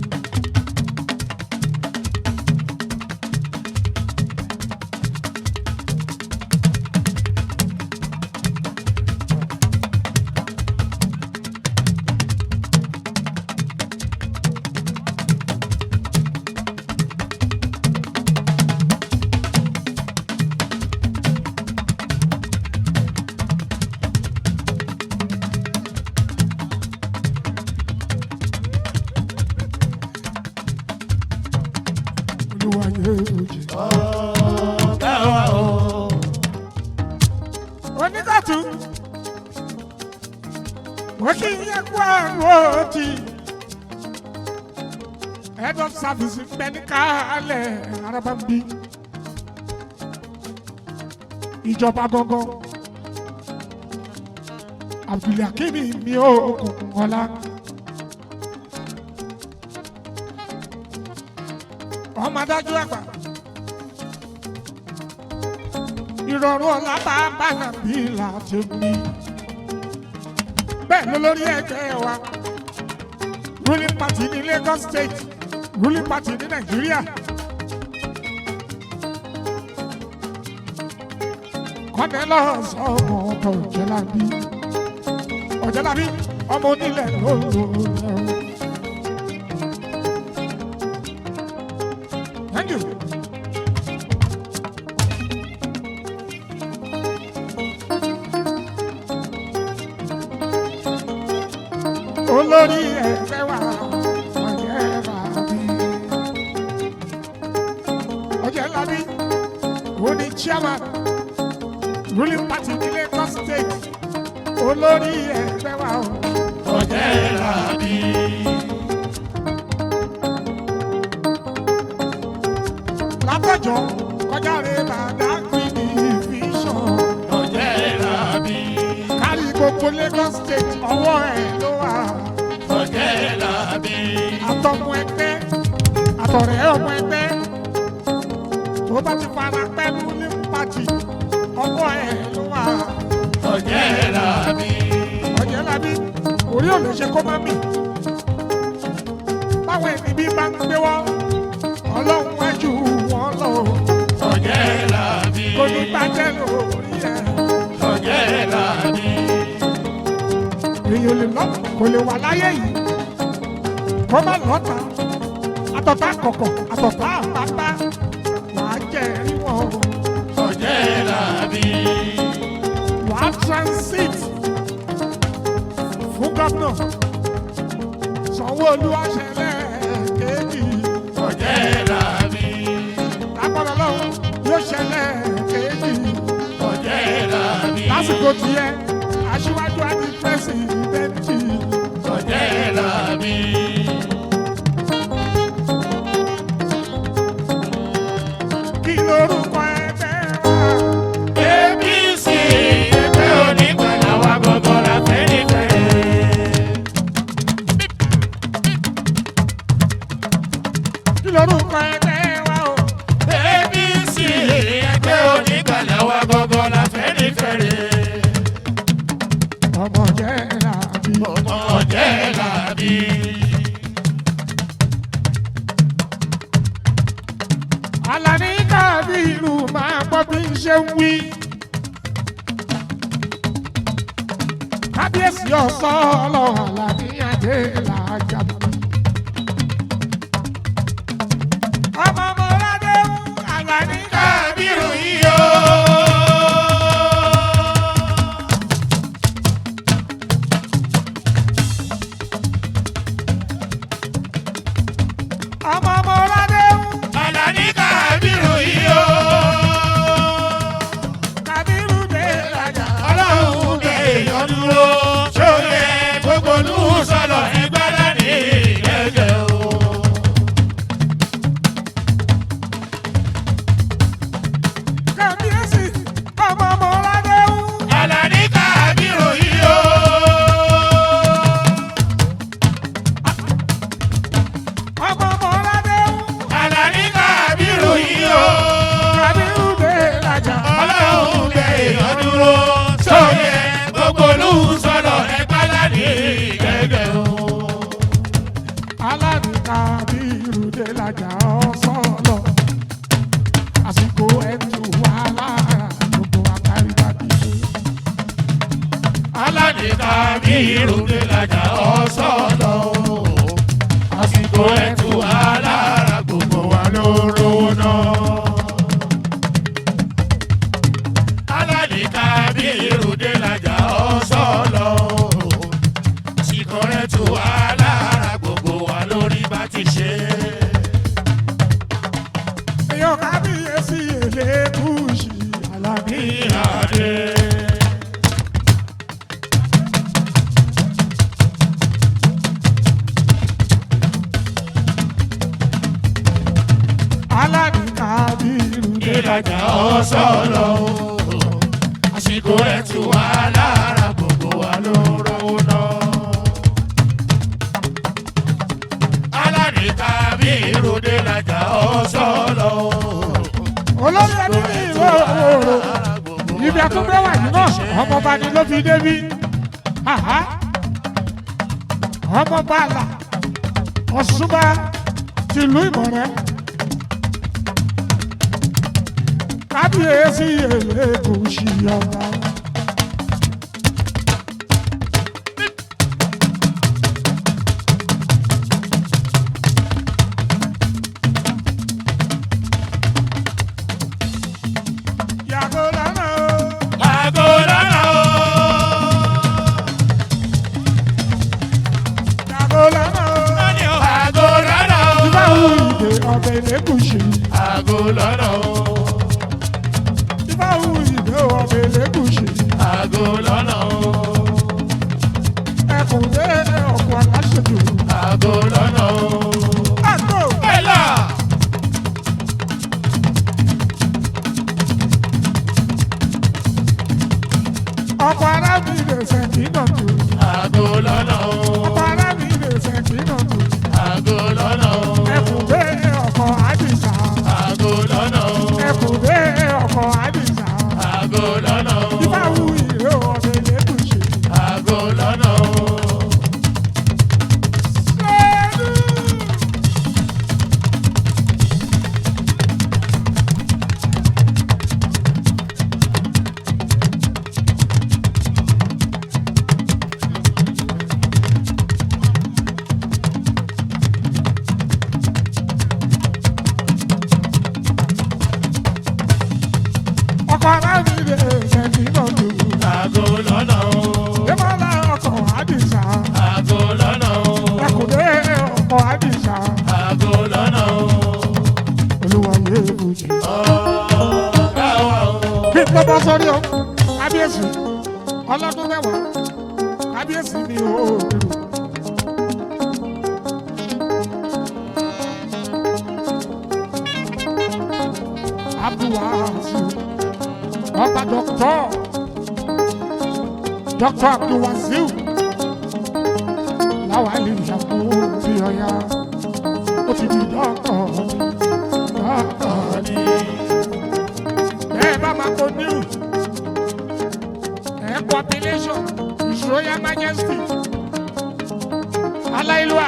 A: oníkàtú wọ́n kì í yẹ kó àrùn òtí head of service bẹni kálẹ̀ arábàmbí ìjọba gangan Abdulhakeem mi ò kùnkùn ọ̀la ọmọ adájọ́ àgbà ìrọ̀rùn ọ̀la bá bàlá bí láti mi bẹ́ẹ̀ ló lórí ẹgbẹ́ wa ruling party ní Lagos State ruling party ní Nàìjíríà Cornelius ọmọ ọkọ̀ Ọ̀jẹ̀lábí ọmọ onílẹ̀ lóòrò thank you. olórí ẹgbẹ́ wa Ọ̀jẹ̀lábí ó ní chairman ruling party ní Lagos State olórí ẹgbẹ́ wa o.
B: Ọ̀jẹ̀lábí.
A: Látọ̀jọ́ kọjá rẹ̀ bàdá green vision.
B: Ọ̀jẹ̀lábí.
A: Kárí gbogbo Lagos State ọwọ́ ẹ̀ ló wà.
B: Ọ̀jẹ̀lábí.
A: Àtọmọ ẹgbẹ́ àtọ̀rẹ́ ọmọ ẹgbẹ́ tó bá ti fara pẹ́ ruling party ọwọ́ ẹ̀ ló wà.
B: Ọ̀jẹ̀lábí.
A: Ọ̀jẹ̀lábí orí ò lè ṣe kó má mì. Báwo ẹni bí bá ń gbé wọ́n ọlọ́run wájú wọn lọ.
B: Ọ̀jẹ̀lábí.
A: Kò ní bàjẹ́ lórí ẹ̀.
B: Ọ̀jẹ̀lábí.
A: Èèyàn lè lọ kò lè wà láyé yìí kó má lọ́ta àtọ̀tá kọ̀kọ̀ àtọ̀tá àpapá wàá jẹ́ rí wọn.
B: Ọ̀jẹ̀lábí.
A: Wàá transit fún gómìnà Sanwó-Olú àṣẹlẹ̀ kejì.
B: Ọ̀jẹ̀lábí.
A: Lápọ̀lọ́ lọ́wọ́ yóò ṣẹlẹ̀ kejì.
B: Ọ̀jẹ̀lábí.
A: Lásìkò tiẹ̀ aṣíwájú àti pírẹsidẹ́ntì.
B: Ọ̀jẹ̀lábí.
A: Kí lorúkọ ẹgbẹ́ wa?
B: APC ẹgbẹ́ onígbàlà wa gbogbo la fẹ́ nífẹ̀ẹ́.
A: Kí lorúkọ ẹgbẹ́ wa o?
B: APC ẹgbẹ́ onígbàlà wa gbogbo la fẹ́ nífẹ̀ẹ́.
A: Ọmọ Ọ̀jẹ̀lábí.
B: Ọ̀jẹ̀lábí.
A: Àlàní Kábírù máa gbọ́ bí n ṣe ń wí. Kábíyèsí ọ̀sán ọlọ́run Àlàní Adélájà. Ọmọ Mọ́ládé Àlàní
B: Kábírù yìí o.
A: ọmọ Mọ́ládé
B: Àlàní Kábírù yìí o.
A: Kábírù Délájà.
B: Ọlọ́run dé èèyàn dúró. Ṣóyè gbogbo olú sọ̀rọ̀ ẹgbẹ́ láti gẹ́gẹ́ o.
A: Kábíyèsí ọmọ Mọ́ládé
B: Àlàní Kábírù yìí o.
A: ọmọ Mọ́ládé
B: Àlàní Kábírù yìí o.
A: Kábírù Délájà.
B: Ọlọ́run dé èèyàn dúró. Ṣóyè gbogbo olú sọ̀rọ̀ ẹgbẹ́ láti gẹ́gẹ́ o.
A: Àlàní Kábírù Délájà ọ̀sọ́lọ̀. Àsìkò ẹ̀tù wà lára gbogbo àtàrígbà dìde.
B: Àlàní Kábírù Délájà ọ̀sọ́lọ̀. Àsìkò ẹ̀tù alára gbogbo wa ló rówó náà. Àlàní Kábírù Délájà ọ̀sọ́lọ̀. Àsìkò ẹ̀tù alára gbogbo wa lórí bá ti ṣe.
A: Èèyàn kábíyèsí Elégùṣì Àlàní.
B: Ìhàdé.
A: Àlàní Kábírù
B: Délájà ọ̀sọ́lọ̀. Àsìkò ẹ̀tù alára gbogbo wa ló rówó náà. Àlàní Kábírù Délájà ọ̀sọ́lọ̀.
A: olórí ẹni ní ìlú òòrò ibi àtúndé wà yìí náà ọmọọba ni ló fi débi ọmọọba àlà Ọ̀ṣunbà tìlú Ìmọ̀rẹ́ kábíyèsí Elégùṣì ọba. Yàgò lọ́nà o.
B: Àgọ́ lọ́nà o.
A: Yàgò lọ́nà o.
B: Àgọ́ lọ́nà o.
A: Ìbáwò ìdè ọbẹ̀ Elégùṣì.
B: Àgọ́ lọ́nà o.
A: Ìbáwò ìdè ọbẹ̀ Elégùṣì. ṣèkínà tù.
B: àgò lọ́nà o.
A: ọkọ̀ arábìnrin ṣèkínà tù.
B: àgò lọ́nà o.
A: ẹkùnbé ọkọ̀ àdìsá.
B: àgò lọ́nà o.
A: ẹkùnbé ọkọ̀ àdìsá.
B: àgò lọ́nà o.
A: ìbáwú ìró ọ̀dẹ lẹ́kùnṣe.
B: àgò lọ́nà o.
A: ọkọ̀ arábìnrin ṣèkínà tù.
B: àgò lọ́nà o.
A: ìmọ̀lá ọkọ̀ àdìsá.
B: àgò lọ́nà o.
A: ẹkùnbé ọkọ̀ àdìsá.
B: àgò lọ́nà o.
A: olúwa yé bùjì.
B: ọ̀gá wa o.
A: kí n tó bọ́ sórí o kábíyèsí ọlọ́dún mẹ́wàá kábíyèsí ni ó dúró. abdulwasi ọba dr abdulwasi láwàlì ìyàwó bí ọya ó ti di dọ́kọ̀ ni. ẹ bá máa kó new ẹ population His Royal Majesty aláìlúwà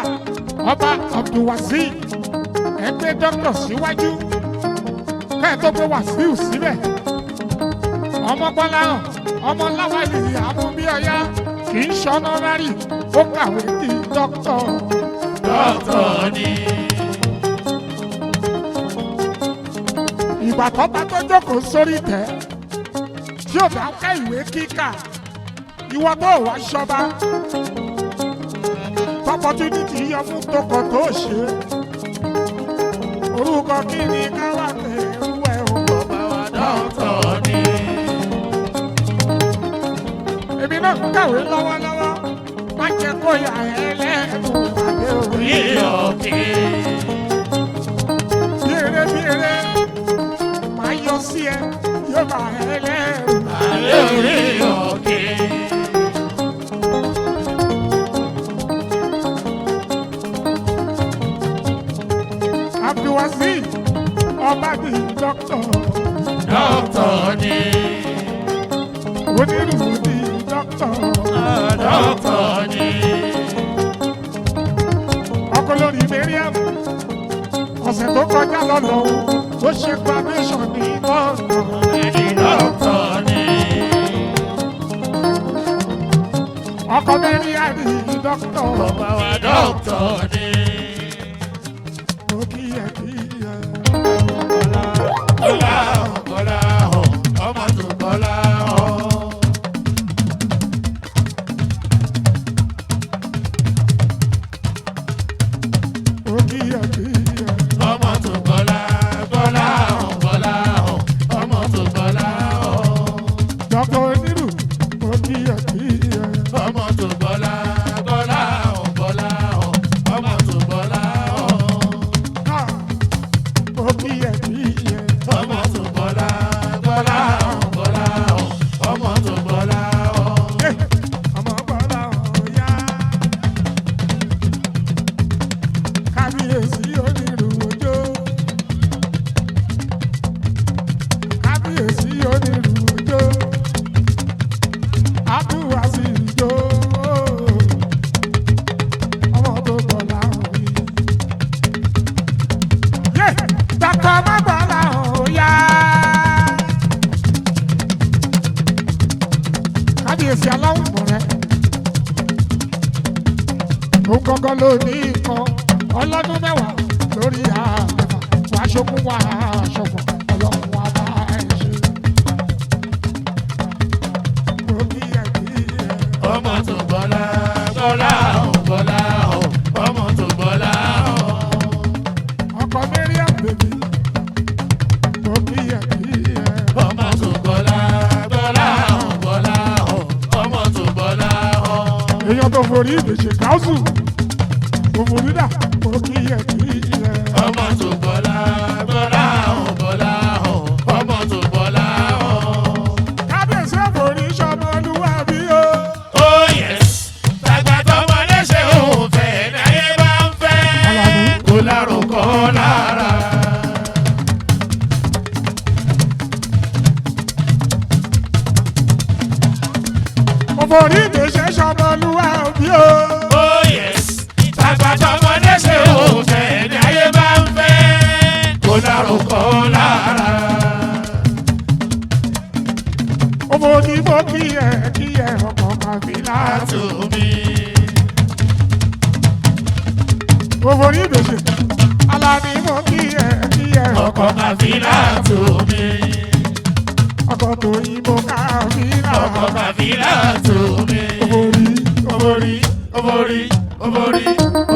A: ọba abdulwasi ẹ gbé dọ́kítọ̀ síwájú kẹ́ẹ̀ tó gbé wàsíù síbẹ̀ ọmọ Gbọ́láhàn ọmọ Láwálì Àmúbíọ̀yá kì í ṣọ́nọ́rárì ó kàwé di dọ́kítọ̀.
B: dọ́kítọ̀ ni.
A: ìgbà tó bá tó jókòó sórí tẹ́ tí ò bá ká ìwé kíkà ìwọ tó wá ṣọba opportunity yọ fún tọkọ tó ṣe orúkọ kí ni ká wà pẹ̀lú ẹ̀ o.
B: ọba wa dọ́kítọ̀ ni.
A: èmi náà ń kàwé lọ́wọ́lọ́wọ́ má jẹ́ kó yà ẹ́ lẹ́nu àdé orí.
B: yíyọ̀kì.
A: bí eré máa yọ sí ẹ yóò bá ẹ lẹ́rù.
B: àlẹ́ orí yọ̀kì.
A: Abdulwasi ọba di dọ́kítọ̀.
B: dọ́kítọ̀ ni.
A: onírúurú di dọ́kítọ̀.
B: dọ́kítọ̀ ni.
A: ọkọ lórí Mariam ọ̀sẹ̀ tó kọjá lọ́nà ó ṣe graduation ní London.
B: dọ́kítọ̀ ni.
A: ọkọ Mariam di dọ́kítọ̀.
B: ọba wa dọ́kítọ̀ ni.
A: ó kíyè.
B: Gbọ́láhàn ọmọ tó Gbọ́láhàn.
A: ó kíyè.
B: ọmọ tó Gbọ́láhàn ọmọ tó Gbọ́láhàn.
A: dọ́kítọ̀ onírú ó kíyè.
B: ọmọ tó Gbọ́láhàn ọmọ tó Gbọ́láhàn.
A: ó kíyè.
B: ọmọ tó Gbọ́láhàn ọmọ tó Gbọ́láhàn.
A: ọmọ bọ́lá ọ̀yá kábíyèsí onírú ojó kábíyèsí onírú ojó Abdulwasi ijó ọmọ tó bọ́lá ọ̀yá dàkọ̀ ọmọ bọ́lá ọ̀yá kábíyèsí aláwùmọ̀ rẹ̀ òun gangan ló ní nǹkan ọlọ́dún mẹ́wàá lórí àmẹ́fà wàá ṣokùn wàá ṣọ̀gbọ̀n ọlọ́run wàá bá ẹ̀ ṣe. òbí ẹ̀kí ẹ̀
B: ọmọ tó Gbọ́láhàn ọmọ tó Gbọ́láhàn.
A: ọkọ Mariam bèbí òbí ẹ̀kí ẹ̀
B: ọmọ tó Gbọ́láhàn ọmọ tó Gbọ́láhàn.
A: èèyàn tó forí ìdèṣe káwùsù òfòrí dà òbí ẹ̀kí ẹ̀
B: ọmọ tó Gbọ́láhàn ọmọ tó Gbọ́láhàn.
A: kábíyèsí òfòrí sọmọlúwàbí o. ọmọ orí ìgbésẹ̀ sọmọlúwa òbí o.
B: Oh yes, tàgbàtọmọdé ṣe òun tẹ̀ ní ayé bá ń fẹ́ kó dárúkọ lára.
A: ọmọ onímọ̀ kíyẹ ọkọ̀ kàfílà
B: Látò mi.
A: ọmọ orí ìgbésẹ̀ alánímọ̀ kíyẹ
B: Ọkọ̀ kàfílà tó mi.
A: ọkọ̀ tó yìnbó kàfílà.
B: Ọkọ̀ kàfílà tó mi.
A: Obori,
B: Obori, obori, obori,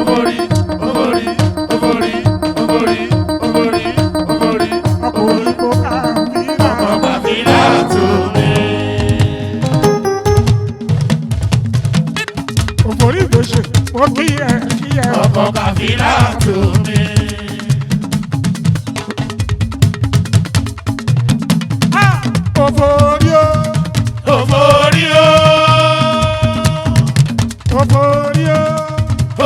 B: obori, obori, obori, obori, obori, obori.
A: ọkọ̀ yìnbó kàfílà.
B: Ọkọ̀ kàfílà tó mi.
A: Obori ìgbésẹ̀ ó kíyẹ
B: Ọkọ̀ kàfílà tó mi.
A: Obori o,
B: Obori o,
A: obori o.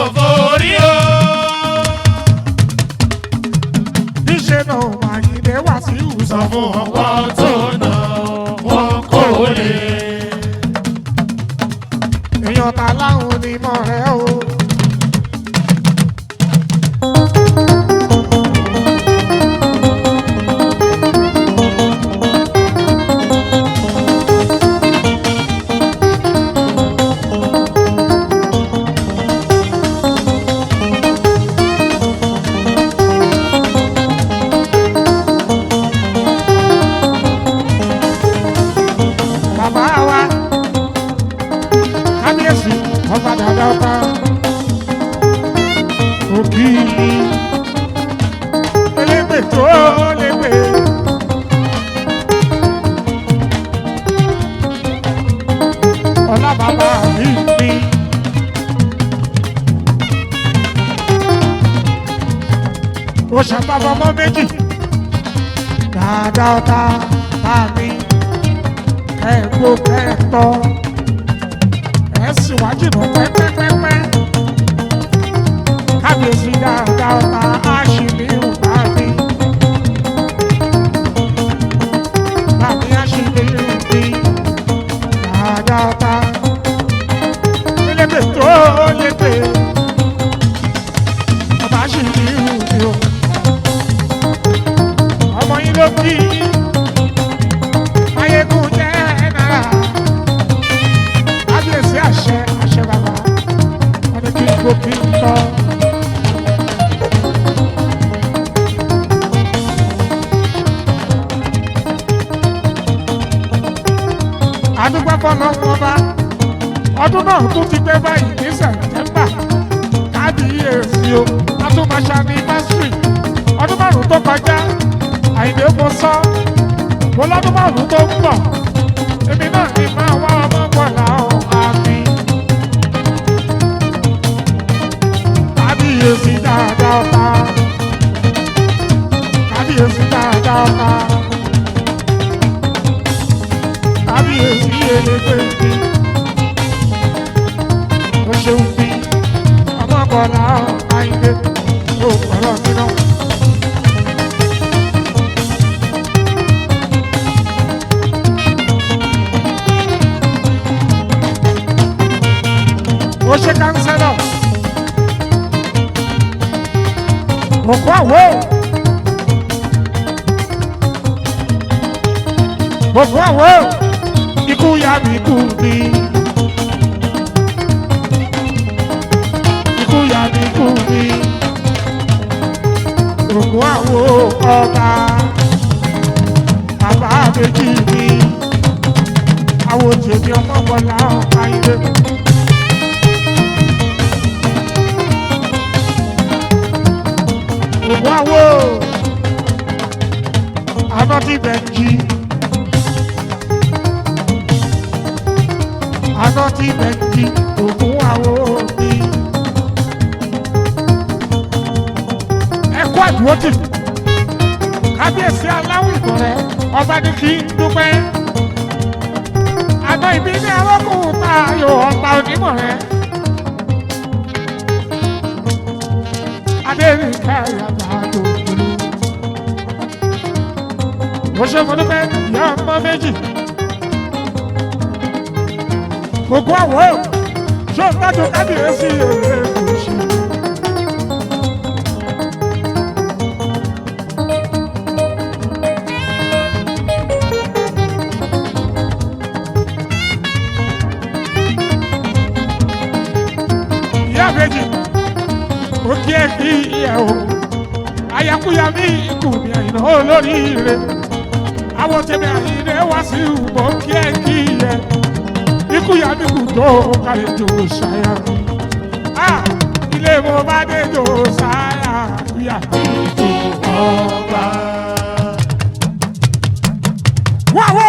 B: obori o.
A: Níṣẹ́ náà Àyìndé wá sí
B: Sọ
A: ìwòsàn
B: fún ọwọ́ tó nà wọ́n kò lè.
A: èèyàn ta láwọn onímọ̀ rẹ̀ o. Bàbá wa kábíyèsí ọba dàda ọba òbí elégbè tó légbè. Ọlá bàbá mi ni ó ṣàpapọ̀ ọmọ méjì dàda ọba bá mi kẹ́ẹ̀kọ́ kẹ́ẹ̀tọ́ ẹ̀ sì wá jìnnà pẹ́pẹ́pẹ́pẹ́ kábíyèsí dáadáa ọ̀tá àṣìlérù bàbí àṣìlérù bí dáadáa ọ̀tá elébè tó lébè ọba àṣìlérù bí o ọmọ yín ló bí ayégún jẹ́ náírà kábíyèsí àṣẹ bàbá wọn ni kí n kó kí n tọ́. àdúgbò fọlọ́wọ́n ọba ọdún náà tún ti pé báyìí ní sẹ̀tẹ́mbà kábíyèsí o atúmọ̀ṣá ní mẹ́sìrì ọdún márùn-ún tó kọjá Àyìndé mo sọ mo lọ́dún márùn-ún tó ń bọ̀ èmi náà ni máa wá ọmọ bọ̀lá ọ̀hún àmì kábíyèsí dáadáa ọba kábíyèsí dáadáa ọba kábíyèsí elégbé bí ó ṣeun bí ọmọ bọ̀lá ọ̀hún Àyìndé ó kọ̀rọ̀ mi náà. ó ṣe kánsẹ́lọ̀ òkú àwọ̀ òkú àwọ̀ ikú ya mi kú mi ikú ya mi kú mi òkú àwọ̀ ọba bàbá méjì mi àwọ̀ tèmi ọmọ Bọ́lá Àyìndé. Ògùnàwò Anọ́tí Bẹ̀njí Anọ́tí Bẹ̀njí Ògùnàwò mi. Ẹ̀kọ́ àdúrótì kábíyèsí aláwọ̀ ìbọ̀rẹ́ ọba ní kí n dúpẹ́. Àná ìbí ní arákùnrin tá a yọ ọba onímọ̀ rẹ̀. Adéríkà yàrá tó dúró. Mo ṣe mo dúpẹ́ ìyá ọmọ méjì. gbogbo àwọ̀ ṣó ń dájú kábíyèsí èrè kò ṣe. ìyá méjì ó kí ẹ kí ìyá o ayakuya mi ikú mi àyìnà olóríire àwọn tèmi àyìnà wá sí ìwọ kí ẹ kí ẹ ikú ya mi kù tó kálẹ̀ jò ṣáyà ilé mo bá dé jò ṣáyà ìyá mi tó ọba. wáwo.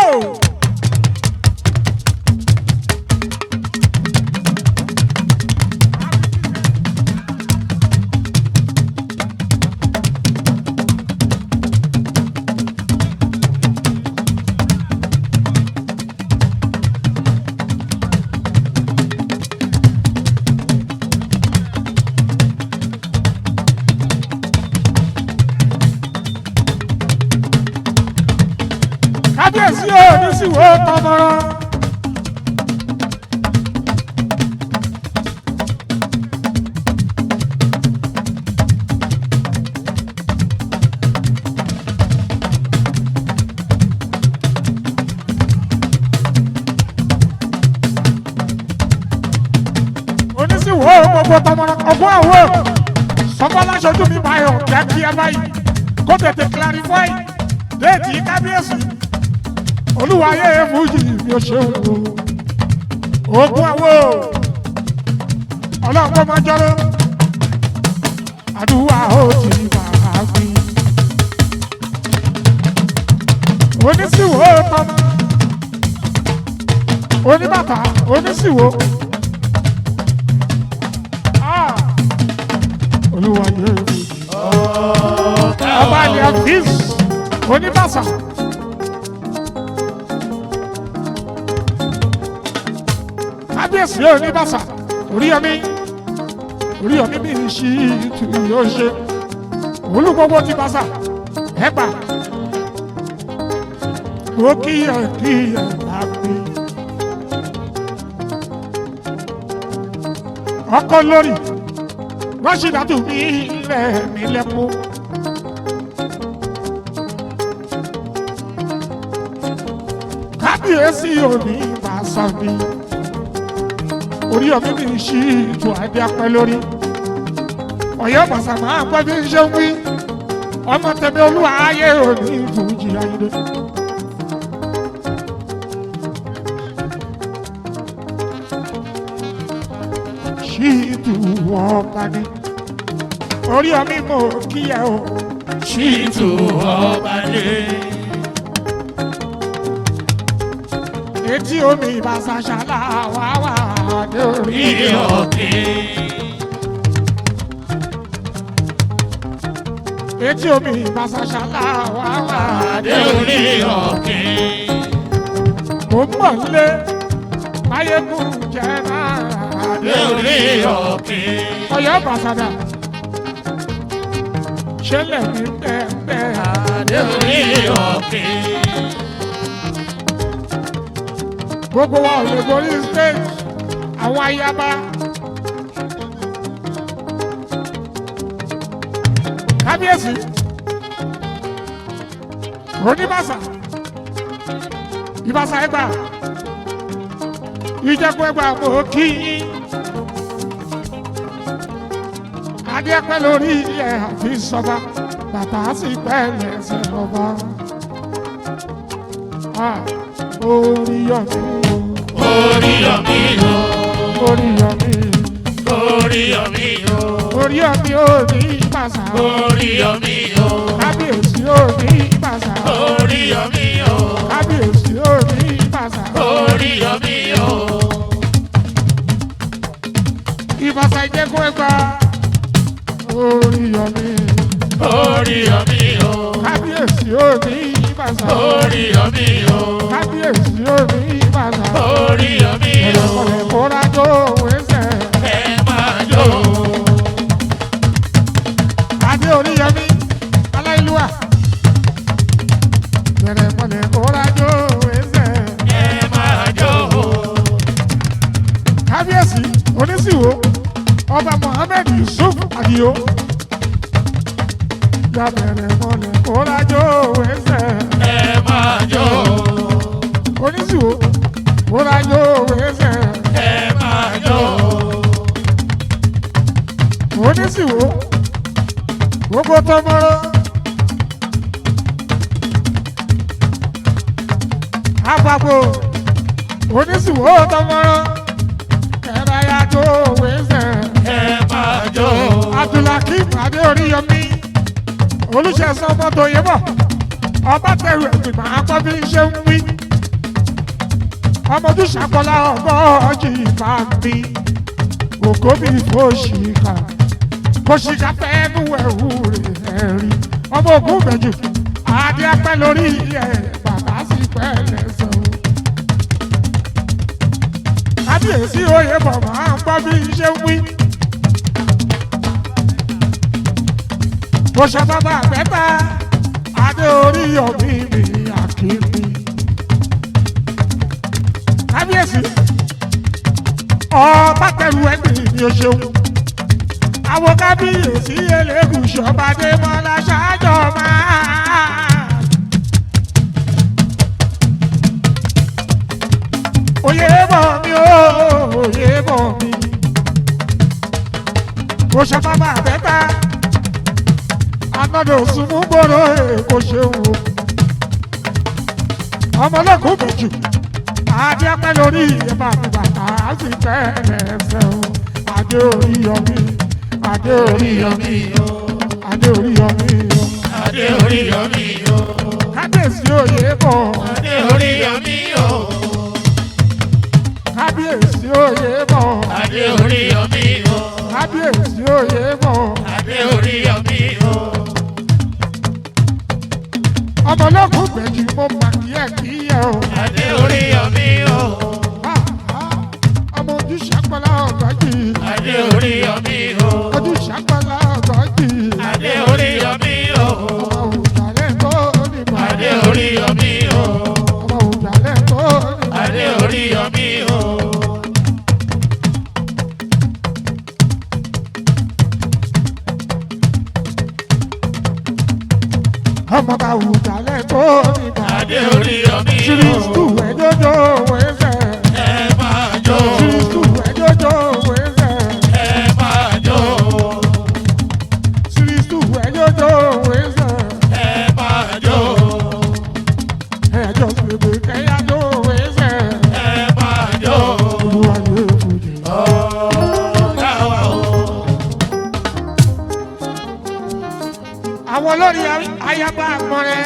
A: kábíyèsí ò ní sí wo tọmọrọ. onísìwò gbogbo tọmọrọ ọgbọ́n àwọ̀ sọfọláṣojú mi báyọ̀ kíákíá báyìí kó tètè clarify déètì kábíyèsí olúwayé fújì mi ò ṣeun o ogun àwọ̀ ọlọ́pọ̀ máa jọ́rọ́ àdúrà ó ti máa fi onísìwò tọmọ oníbàtà onísìwò olúwayé fújì ọba ní àfíìsì oníbàṣà. kábíyèsí oníbàṣà Oríyọmí bí ṣí ìtù yóò ṣe olú gbogbo ti bàṣà ẹgbà ó kíyè lágbè ọkọ lórí rọ́ṣídàtù mi ilẹ̀ mi lẹ́kọ́. kábíyèsí oníbàṣà mi. Oríyọmí bí ṣí ìtù àdé apẹ́ lórí Ọ̀yọ́ bàṣà máa gbọ́ bí ń ṣe ń wí ọmọ tẹ̀mí olúwa ayé òní fújì ayé. ṣí ìtù ọba ní Oríyọmí mo kíyẹ o
B: ṣí ìtù ọba ní.
A: etí omi ìbàṣà ṣàlà wà lórí
B: òkè.
A: etí omi ìbàṣà ṣàlà wà
B: lórí òkè.
A: mo mọ̀ lé máyégún jẹ́ náà
B: lórí òkè.
A: Ọ̀yọ́ bàṣàdà ṣẹlẹ̀ ní bẹ́ẹ̀
B: lórí òkè.
A: gbogbo wa ò lè borí stage àwọn ayaba kábíyèsí oníbàṣà ìbàṣà ẹgbà ìjẹkù ẹgbà mọ kí yín adé pẹ́ lórí ẹ àfi sọba bàtà sì pẹ́ lẹ́sẹ̀ ọba Oríyọmí
B: Oríyọmí o.
A: Oríyọmí
B: Oríyọmí o.
A: Oríyọmí ò ní bàṣà
B: Oríyọmí o.
A: kábíyèsí ò ní bàṣà
B: Oríyọmí o.
A: kábíyèsí ò ní bàṣà
B: Oríyọmí o.
A: ìbàṣà ìjẹkùn ẹgbà Oríyọmí
B: Oríyọmí o.
A: kábíyèsí ò ní bàṣà
B: Oríyọmí o.
A: kábíyèsí ò ní bàṣà
B: Oríyọmí o.
A: ẹ̀rọ̀kọ̀lẹ̀ kóra tó wẹ́sẹ̀
B: ẹ máa jó.
A: adé Oríyọmí aláìlúwà ẹ̀rọ̀kọ̀lẹ̀ kóra tó wẹ́sẹ̀
B: ẹ máa jó.
A: onísìwò ọba Mohammed Yusuf Adio yabẹ̀rẹ̀ mọ́lẹ̀ kórájó wẹ́sẹ̀
B: ẹ máa jó.
A: onísìwò kórájó wẹ́sẹ̀
B: ẹ máa jó.
A: onísìwò gbogbo tọmọrọ àpapọ̀ onísìwò tọmọrọ kẹrayájó wẹ́sẹ̀
B: ẹ máa jó.
A: Abdulhakeem Adé Oríyọmí olùṣẹ́sán mọ́tò yẹ́bọ̀ ọba tẹ̀rù ẹ̀gbìn máa kọ́ bí ṣe ń wí ọmọdún ṣàkọlá ọgọ́jì máa mi òkó bí fòṣìkà fòṣìkà fẹ́ẹ́nu ẹ̀wù rẹ̀ rí ọmọ ògùn bẹ̀jù adé apẹ́ lórí ẹ̀ bàbá sì pẹ́ lẹ́sẹ̀ o. kábíyèsí oyè bọ̀ máa ń gbọ́ bí ṣe ń wí. mo ṣe bàbá àgbẹ̀ta adé Oríyọmí mi àkíní. kábíyèsí ọba tẹ̀lú ẹgbẹ́ ni o ṣeun. àwọn kábíyèsí Elégùṣì ọba Adémọ́lá ṣáájọ máa. oyè bọ̀ mi o oyè bọ̀ mi. mo ṣe bàbá àgbẹ̀ta anọ́dọ̀ sunmú gbòòrò èkó ṣeun o. ọmọlẹ́kùn méjì adé apẹ́ lórí ìyẹ̀bà mi bàtà á sì tẹ́ ẹsẹ̀ o. Adé Oríyọmí Adé Oríyọmí o Adé Oríyọmí o
B: Adé Oríyọmí o.
A: kábíyèsí oyè bọ̀
B: Adé Oríyọmí o.
A: kábíyèsí oyè bọ̀
B: Adé Oríyọmí o.
A: kábíyèsí oyè bọ̀
B: Adé Oríyọmí o.
A: ọmọlẹ́kùn méjì mo mà kíyẹ̀ o.
B: Adé Oríyọmí o.
A: ọmọ ojúṣe àpàlà ọ̀gájì.
B: Adé Oríyọmí o.
A: ojúṣe àpàlà ọ̀gájì.
B: Adé Oríyọmí o.
A: ọmọ òjàlẹ̀ tó nígbà.
B: Adé Oríyọmí o.
A: ọmọ òjàlẹ̀ tó nígbà.
B: Adé Oríyọmí o.
A: ọmọ bá òjàlẹ̀ tó nígbà.
B: Adé Oríyọmí o.
A: Siristu ẹjọ́jọ́ wẹ́sẹ̀.
B: Ẹ máa jó.
A: Siristu ẹjọ́jọ́ wẹ́sẹ̀.
B: Ẹ máa jó.
A: Siristu ẹjọ́jọ́ wẹ́sẹ̀.
B: Ẹ máa jó.
A: ẹjọ́ sèbè kẹ́yàjọ́ wẹ́sẹ̀.
B: Ẹ máa jó.
A: olúwa yóò fòjì.
B: Káwa o.
A: àwọn olórí ayaba àmọ́rẹ́.